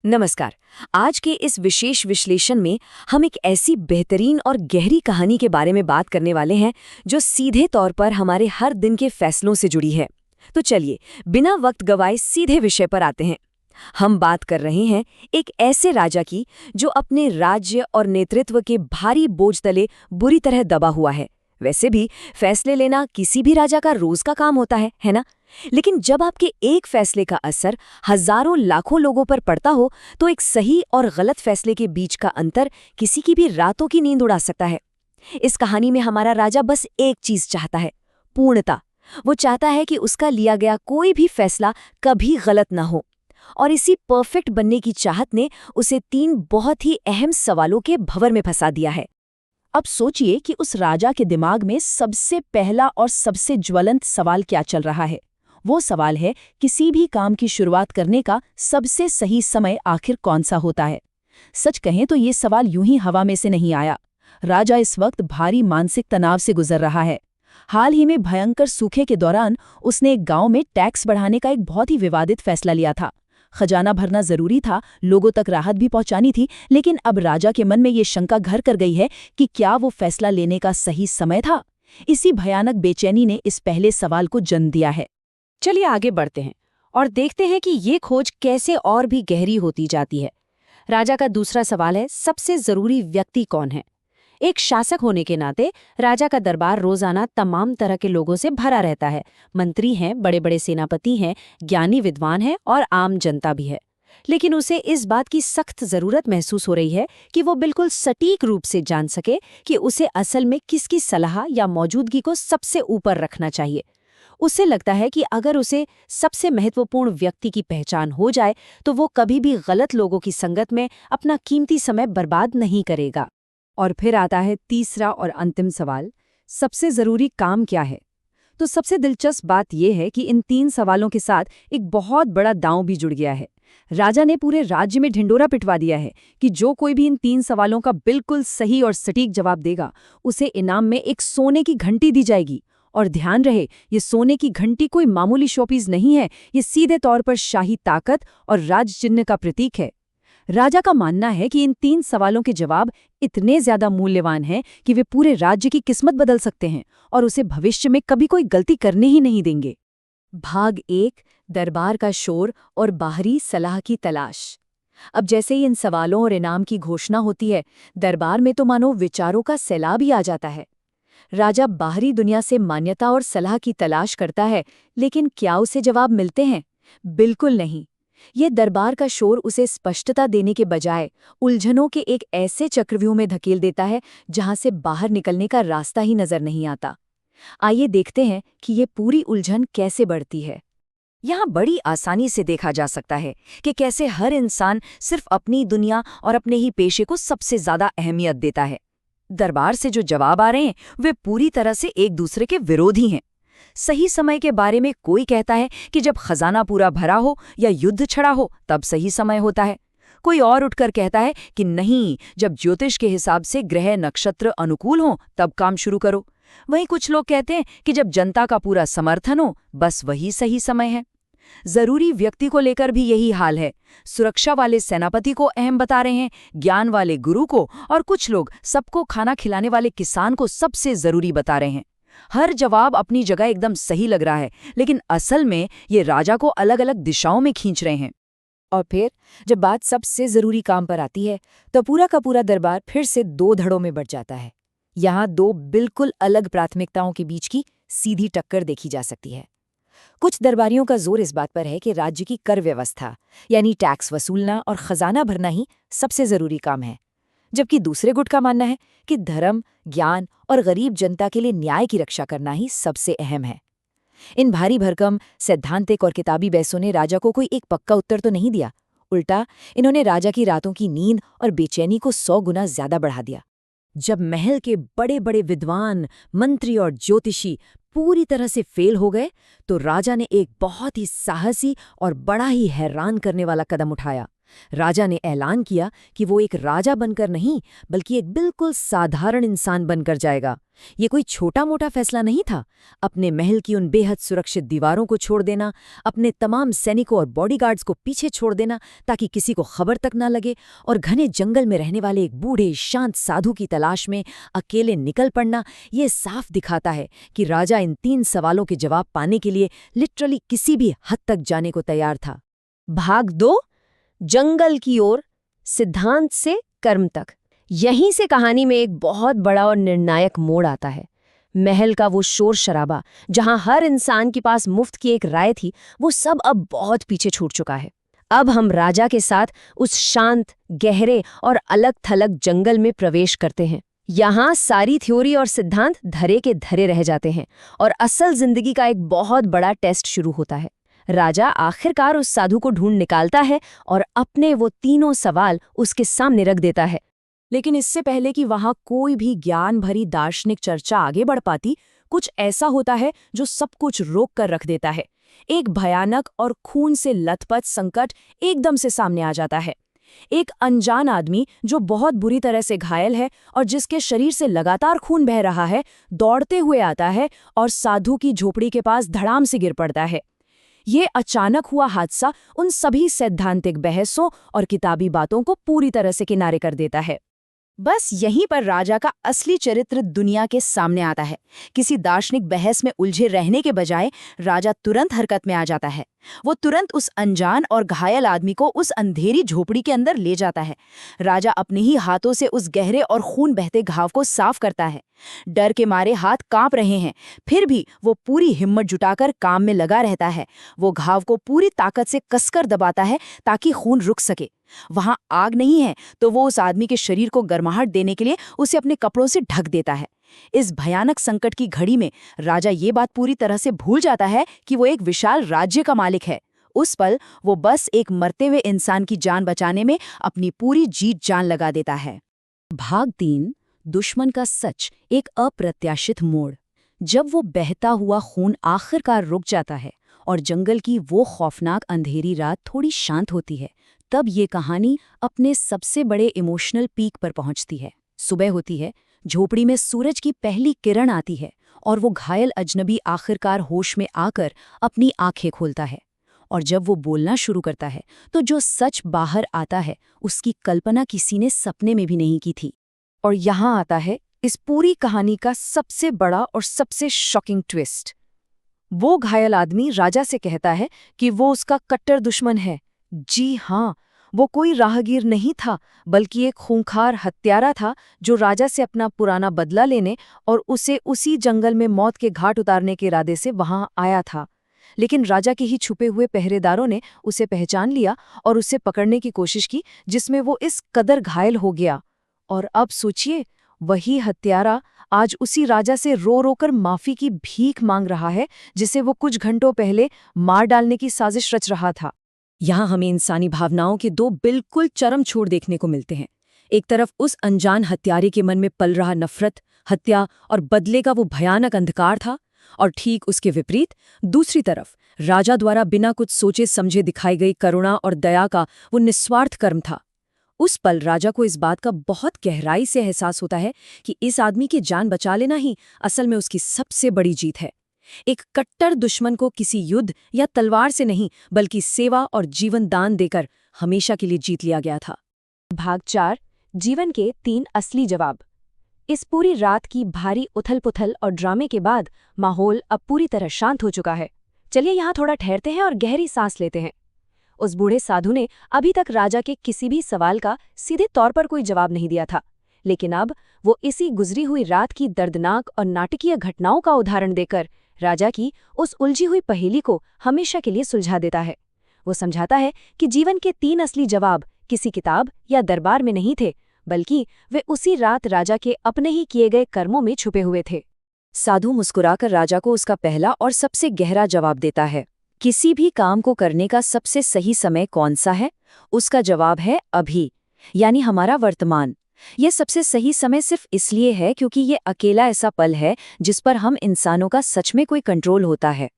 नमस्कार। आज के इस विशेष विश्लेषण में हम एक ऐसी बेहतरीन और गहरी कहानी के बारे में बात करने वाले हैं जो सीधे तौर पर हमारे हर दिन के फैसलों से जुड़ी है। तो चलिए, बिना वक्त गवाए सीधे विषय पर आते हैं। हम बात कर रहे हैं एक ऐसे राजा की जो अपने राज्य और नेतृत्व के भारी बोझ तले बुरी तरह दबा हुआ है। वैसे भी फैसले लेना किसी भी राजा का रोज का काम होता है ना? लेकिन जब आपके एक फैसले का असर हजारों लाखों लोगों पर पड़ता हो, तो एक सही और गलत फैसले के बीच का अंतर किसी की भी रातों की नींद उड़ा सकता है। इस कहानी में हमारा राजा बस एक चीज चाहता है, पूर्णता। वो चाहता है कि उसका लिया गया कोई भी फैसला कभी गलत ना हो। और इसी परफेक्ट बनने की चाहत ने उसे 3 बहुत ही अहम सवालों के भंवर में फंसा दिया है। अब सोचिए कि उस राजा के दिमाग में सबसे पहला और सबसे ज्वलंत सवाल क्या चल रहा है। वो सवाल है, किसी भी काम की शुरुआत करने का सबसे सही समय आखिर कौन सा होता है। सच कहें तो ये सवाल यूं ही हवा में से नहीं आया। राजा इस वक्त भारी मानसिक तनाव से गुजर रहा है। हाल ही में भयंकर सूखे के दौरान उसने एक गांव में टैक्स बढ़ाने का एक बहुत ही विवादित फैसला लिया था। खजाना भरना जरूरी था, लोगों तक राहत भी पहुंचानी थी, लेकिन अब राजा के मन में ये शंका घर कर गई है कि क्या वो फैसला लेने का सही समय था। इसी भयानक बेचैनी ने इस पहले सवाल को जन्म दिया है। चलिए आगे बढ़ते हैं और देखते हैं कि ये खोज कैसे और भी गहरी होती जाती है। राजा का दूसरा सवाल है, सबसे जरूरी व्यक्ति कौन है? एक शासक होने के नाते राजा का दरबार रोजाना तमाम तरह के लोगों से भरा रहता है। मंत्री हैं, बड़े बड़े सेनापति हैं, ज्ञानी विद्वान हैं और आम जनता भी है। लेकिन उसे इस बात की सख्त जरूरत महसूस हो रही है कि वो बिल्कुल सटीक रूप से जान सके कि उसे असल में किसकी सलाह या मौजूदगी को सबसे ऊपर रखना चाहिए। उसे लगता है कि अगर उसे सबसे महत्वपूर्ण व्यक्ति की पहचान हो जाए तो वो कभी भी गलत लोगों की संगत में अपना कीमती समय बर्बाद नहीं करेगा। और फिर आता है तीसरा और अंतिम सवाल, सबसे जरूरी काम क्या है? तो सबसे दिलचस्प बात यह है कि इन 3 सवालों के साथ एक बहुत बड़ा दांव भी जुड़ गया है। राजा ने पूरे राज्य में ढिंडोरा पिटवा दिया है कि जो कोई भी इन 3 सवालों का बिल्कुल सही और सटीक जवाब देगा, उसे इनाम में एक सोने की घंटी दी जाएगी। और ध्यान रहे, ये सोने की घंटी कोई मामूली शोपीस नहीं है, ये सीधे तौर पर शाही ताकत और राज चिन्ह का प्रतीक है। राजा का मानना है कि इन 3 सवालों के जवाब इतने ज्यादा मूल्यवान हैं कि वे पूरे राज्य की किस्मत बदल सकते हैं और उसे भविष्य में कभी कोई गलती करने ही नहीं देंगे। भाग 1, दरबार का शोर और बाहरी सलाह की तलाश। अब जैसे ही इन सवालों और इनाम की घोषणा होती है, दरबार में तो मानो विचारों का सैलाब ही आ जाता है। राजा बाहरी दुनिया से मान्यता और सलाह की तलाश करता है, लेकिन क्या उसे जवाब मिलते हैं? बिल्कुल नहीं। ये दरबार का शोर उसे स्पष्टता देने के बजाय उलझनों के एक ऐसे चक्रव्यूह में धकेल देता है जहां से बाहर निकलने का रास्ता ही नजर नहीं आता। आइए देखते हैं कि ये पूरी उलझन कैसे बढ़ती है। यहाँ बड़ी आसानी से देखा जा सकता है कि कैसे हर इंसान सिर्फ अपनी दुनिया और अपने ही पेशे को सबसे ज्यादा अहमियत देता है। दरबार से जो जवाब आ रहे हैं वे पूरी तरह से एक दूसरे के विरोधी हैं। सही समय के बारे में कोई कहता है कि जब खजाना पूरा भरा हो या युद्ध छड़ा हो तब सही समय होता है। कोई और उठकर कहता है कि नहीं, जब ज्योतिष के हिसाब से ग्रह नक्षत्र अनुकूल हो तब काम शुरू करो। वहीं कुछ लोग कहते हैं कि जब जनता का पूरा समर्थन हो बस वही सही समय है। जरूरी व्यक्ति को लेकर भी यही हाल है। सुरक्षा वाले सेनापति को अहम बता रहे हैं, ज्ञान वाले गुरु को, और कुछ लोग सबको खाना खिलाने वाले किसान को सबसे जरूरी बता रहे हैं। हर जवाब अपनी जगह एकदम सही लग रहा है, लेकिन असल में ये राजा को अलग अलग दिशाओं में खींच रहे हैं। और फिर जब बात सबसे जरूरी काम पर आती है तो पूरा का पूरा दरबार फिर से 2 धड़ों में बंट जाता है। यहाँ 2 बिल्कुल अलग प्राथमिकताओं के बीच की सीधी टक्कर देखी जा सकती है। कुछ दरबारियों का जोर इस बात पर है कि राज्य की कर व्यवस्था यानी टैक्स वसूलना और खजाना भरना ही सबसे जरूरी काम है, जबकि दूसरे गुट का मानना है कि धर्म, ज्ञान और गरीब जनता के लिए न्याय की रक्षा करना ही सबसे अहम है। इन भारी भरकम सैद्धांतिक और किताबी बहसों ने राजा को कोई एक पक्का उत्तर तो नहीं दिया, उल्टा इन्होंने राजा की रातों की नींद और बेचैनी को 100 गुना ज्यादा बढ़ा दिया। जब महल के बड़े बड़े विद्वान, मंत्री और ज्योतिषी पूरी तरह से फेल हो गए तो राजा ने एक बहुत ही साहसी और बड़ा ही हैरान करने वाला कदम उठाया। राजा ने ऐलान किया कि वो एक राजा बनकर नहीं बल्कि एक बिल्कुल साधारण इंसान बनकर जाएगा। ये कोई छोटा मोटा फैसला नहीं था। अपने महल की उन बेहद सुरक्षित दीवारों को छोड़ देना, अपने तमाम सैनिकों और बॉडीगार्ड्स को पीछे छोड़ देना ताकि किसी को खबर तक ना लगे, और घने जंगल में रहने वाले एक बूढ़े शांत साधु की तलाश में अकेले निकल पड़ना, ये साफ दिखाता है कि राजा इन 3 सवालों के जवाब पाने के लिए लिटरली किसी भी हद तक जाने को तैयार था। भाग 2, जंगल की ओर, सिद्धांत से कर्म तक। यहीं से कहानी में एक बहुत बड़ा और निर्णायक मोड़ आता है। महल का वो शोर शराबा, जहां हर इंसान के पास मुफ्त की एक राय थी, वो सब अब बहुत पीछे छूट चुका है। अब हम राजा के साथ उस शांत, गहरे और अलग थलग जंगल में प्रवेश करते हैं। यहाँ सारी थ्योरी और सिद्धांत धरे के धरे रह जाते हैं और असल जिंदगी का एक बहुत बड़ा टेस्ट शुरू होता है। राजा आखिरकार उस साधु को ढूंढ निकालता है और अपने वो तीनों सवाल उसके सामने रख देता है। लेकिन इससे पहले कि वहां कोई भी ज्ञान भरी दार्शनिक चर्चा आगे बढ़ पाती, कुछ ऐसा होता है जो सब कुछ रोक कर रख देता है। एक भयानक और खून से लथपथ संकट एकदम से सामने आ जाता है। एक अनजान आदमी जो बहुत बुरी तरह से घायल है और जिसके शरीर से लगातार खून बह रहा है, दौड़ते हुए आता है और साधु की झोपड़ी के पास धड़ाम से गिर पड़ता है। ये अचानक हुआ हादसा उन सभी सैद्धांतिक बहसों और किताबी बातों को पूरी तरह से किनारे कर देता है। बस यहीं पर राजा का असली चरित्र दुनिया के सामने आता है। किसी दार्शनिक बहस में उलझे रहने के बजाय राजा तुरंत हरकत में आ जाता है। वो तुरंत उस अनजान और घायल आदमी को उस अंधेरी झोपड़ी के अंदर ले जाता है। राजा अपने ही हाथों से उस गहरे और खून बहते घाव को साफ करता है। डर के मारे हाथ कांप रहे हैं, फिर भी वो पूरी हिम्मत जुटाकर काम में लगा रहता है। वो घाव को पूरी ताकत से कसकर दबाता है ताकि खून रुक सके। वहां आग नहीं है तो वो उस आदमी के शरीर को गर्माहट देने के लिए उसे अपने कपड़ों से ढक देता है। इस भयानक संकट की घड़ी में राजा ये बात पूरी तरह से भूल जाता है कि वो एक विशाल राज्य का मालिक है। उस पल वो बस एक मरते हुए इंसान की जान बचाने में अपनी पूरी जीत जान लगा देता है। भाग 3, दुश्मन का सच, एक अप्रत्याशित मोड़। जब वो बहता हुआ खून आखिरकार रुक जाता है और जंगल की वो खौफनाक अंधेरी रात थोड़ी शांत होती है, तब ये कहानी अपने सबसे बड़े इमोशनल पीक पर पहुंचती है। सुबह होती है, झोपड़ी में सूरज की पहली किरण आती है और वो घायल अजनबी आखिरकार होश में आकर अपनी आंखें खोलता है। और जब वो बोलना शुरू करता है तो जो सच बाहर आता है उसकी कल्पना किसी ने सपने में भी नहीं की थी। और यहाँ आता है इस पूरी कहानी का सबसे बड़ा और सबसे शॉकिंग ट्विस्ट। वो घायल आदमी राजा से कहता है कि वो उसका कट्टर दुश्मन है। जी हाँ, वो कोई राहगीर नहीं था, बल्कि एक खूंखार हत्यारा था जो राजा से अपना पुराना बदला लेने और उसे उसी जंगल में मौत के घाट उतारने के इरादे से वहां आया था। लेकिन राजा के ही छुपे हुए पहरेदारों ने उसे पहचान लिया और उसे पकड़ने की कोशिश की, जिसमें वो इस कदर घायल हो गया। और अब सोचिए, वही हत्यारा आज उसी राजा से रो रो कर माफी की भीख मांग रहा है, जिसे वो कुछ घंटों पहले मार डालने की साजिश रच रहा था। यहाँ हमें इंसानी भावनाओं के 2 बिल्कुल चरम छोर देखने को मिलते हैं। एक तरफ उस अनजान हत्यारे के मन में पल रहा नफरत, हत्या और बदले का वो भयानक अंधकार था, और ठीक उसके विपरीत दूसरी तरफ राजा द्वारा बिना कुछ सोचे समझे दिखाई गई करुणा और दया का वो निस्वार्थ कर्म था। उस पल राजा को इस बात का बहुत गहराई से एहसास होता है कि इस आदमी की जान बचा लेना ही असल में उसकी सबसे बड़ी जीत है। एक कट्टर दुश्मन को किसी युद्ध या तलवार से नहीं, बल्कि सेवा और जीवन दान देकर हमेशा के लिए जीत लिया गया था। भाग 4, जीवन के 3 असली जवाब। इस पूरी रात की भारी उथल-पुथल और ड्रामे के बाद माहौल अब पूरी तरह शांत हो चुका है। चलिए यहाँ थोड़ा ठहरते हैं और गहरी सांस लेते हैं। उस बूढ़े साधु ने अभी तक राजा के किसी भी सवाल का सीधे तौर पर कोई जवाब नहीं दिया था, लेकिन अब वो इसी गुजरी हुई रात की दर्दनाक और नाटकीय घटनाओं का उदाहरण देकर राजा की उस उलझी हुई पहेली को हमेशा के लिए सुलझा देता है। वो समझाता है कि जीवन के 3 असली जवाब किसी किताब या दरबार में नहीं थे, बल्कि वे उसी रात राजा के अपने ही किए गए कर्मों में छुपे हुए थे। साधु मुस्कुराकर राजा को उसका पहला और सबसे गहरा जवाब देता है। किसी भी काम को करने का सबसे सही समय कौन सा है? उसका जवाब है अभी, यानी हमारा वर्तमान। ये सबसे सही समय सिर्फ इसलिए है क्योंकि ये अकेला ऐसा पल है जिस पर हम इंसानों का सच में कोई कंट्रोल होता है।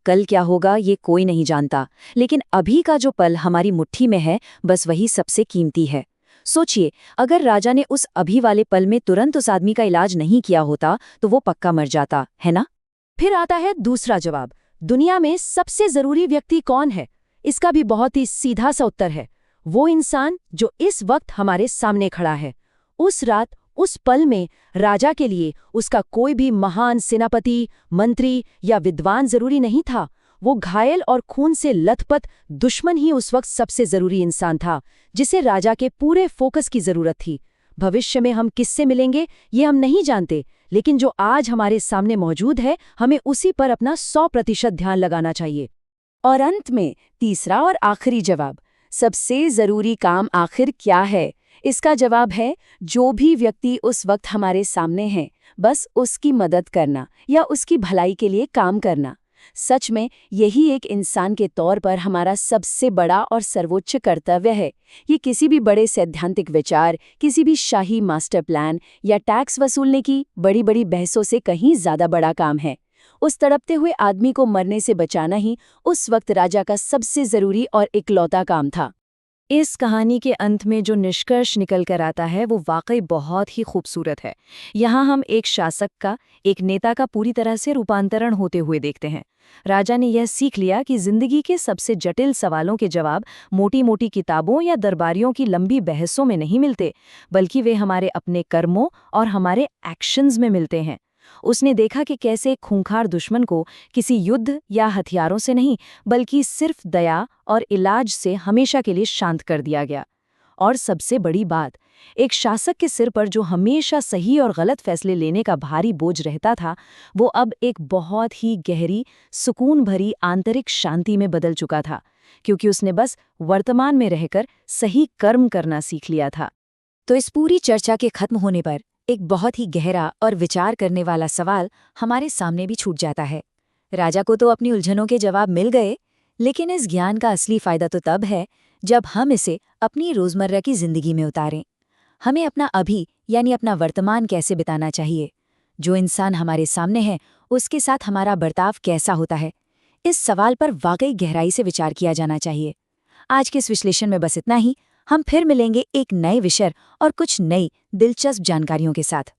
कल क्या होगा ये कोई नहीं जानता, लेकिन अभी का जो पल हमारी मुट्ठी में है, बस वही सबसे कीमती है। सोचिए, अगर राजा ने उस अभी वाले पल में तुरंत उस आदमी का इलाज नहीं किया होता तो वो पक्का मर जाता, है ना? फिर आता है दूसरा जवाब, दुनिया में सबसे जरूरी व्यक्ति कौन है? इसका भी बहुत ही सीधा सा उत्तर है, वो इंसान जो इस वक्त हमारे सामने खड़ा है। उस रात, उस पल में राजा के लिए उसका कोई भी महान सेनापति, मंत्री या विद्वान जरूरी नहीं था। वो घायल और खून से लथपथ दुश्मन ही उस वक्त सबसे जरूरी इंसान था, जिसे राजा के पूरे फोकस की जरूरत थी। भविष्य में हम किससे मिलेंगे ये हम नहीं जानते, लेकिन जो आज हमारे सामने मौजूद है, हमें उसी पर अपना 100% ध्यान लगाना चाहिए। और अंत में तीसरा और आखिरी जवाब, सबसे जरूरी काम आखिर क्या है? इसका जवाब है, जो भी व्यक्ति उस वक्त हमारे सामने है, बस उसकी मदद करना या उसकी भलाई के लिए काम करना। सच में यही एक इंसान के तौर पर हमारा सबसे बड़ा और सर्वोच्च कर्तव्य है। ये किसी भी बड़े सैद्धांतिक विचार, किसी भी शाही मास्टर प्लान या टैक्स वसूलने की बड़ी बड़ी बहसों से कहीं ज्यादा बड़ा काम है। उस तड़पते हुए आदमी को मरने से बचाना ही उस वक्त राजा का सबसे जरूरी और इकलौता काम था। इस कहानी के अंत में जो निष्कर्ष निकल कर आता है वो वाकई बहुत ही खूबसूरत है। यहाँ हम एक शासक का, एक नेता का पूरी तरह से रूपांतरण होते हुए देखते हैं। राजा ने यह सीख लिया कि जिंदगी के सबसे जटिल सवालों के जवाब मोटी मोटी किताबों या दरबारियों की लंबी बहसों में नहीं मिलते, बल्कि वे हमारे अपने कर्मों और हमारे एक्शंस में मिलते हैं। उसने देखा कि कैसे खूंखार दुश्मन को किसी युद्ध या हथियारों से नहीं, बल्कि सिर्फ दया और इलाज से हमेशा के लिए शांत कर दिया गया। और सबसे बड़ी बात, एक शासक के सिर पर जो हमेशा सही और गलत फैसले लेने का भारी बोझ रहता था, वो अब एक बहुत ही गहरी, सुकून भरी आंतरिक शांति में बदल चुका था, क्योंकि उसने बस वर्तमान में रहकर सही कर्म करना सीख लिया था। तो इस पूरी चर्चा के खत्म होने पर एक बहुत ही गहरा और विचार करने वाला सवाल हमारे सामने भी छूट जाता है। राजा को तो अपनी उलझनों के जवाब मिल गए, लेकिन इस ज्ञान का असली फायदा तो तब है जब हम इसे अपनी रोजमर्रा की जिंदगी में उतारें। हमें अपना अभी यानी अपना वर्तमान कैसे बिताना चाहिए, जो इंसान हमारे सामने है उसके साथ हमारा बर्ताव कैसा होता है, इस सवाल पर वाकई गहराई से विचार किया जाना चाहिए। आज के इस विश्लेषण में बस इतना ही। हम फिर मिलेंगे एक नए विषय और कुछ नई दिलचस्प जानकारियों के साथ।